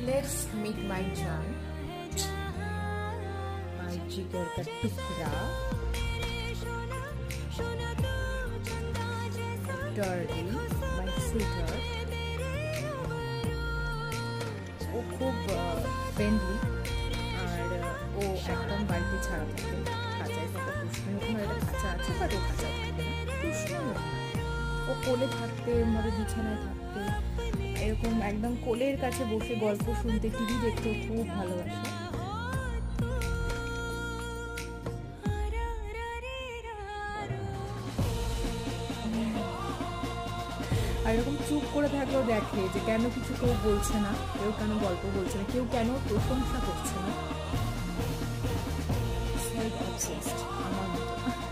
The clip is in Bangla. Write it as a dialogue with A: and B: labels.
A: Let's meet my John, my jigar ka tukra, Darby, my sweetheart. ও খুব ফ্রেন্ডলি আর ও একদম বাড়িতে ছাড়া থাকে, খাঁচায় থাকে। দুষ্টুমি ওখানে একটা খাঁচা আছে, বাট ও খাঁচায় থাকে না, দুষ্টুমি ও কোলে থাকতে, মানে বিছানায় থাকতে, এরকম একদম কোলের কাছে বসে গল্প শুনতে, টিভি দেখতে খুব ভালোবাসে। আর এরকম চুপ করে থাকলেও দেখে যে কেন কিছু কেউ বলছে না, কেউ কেন গল্প বলছে না, কেউ কেন প্রশংসা করছে না। আমার মতো।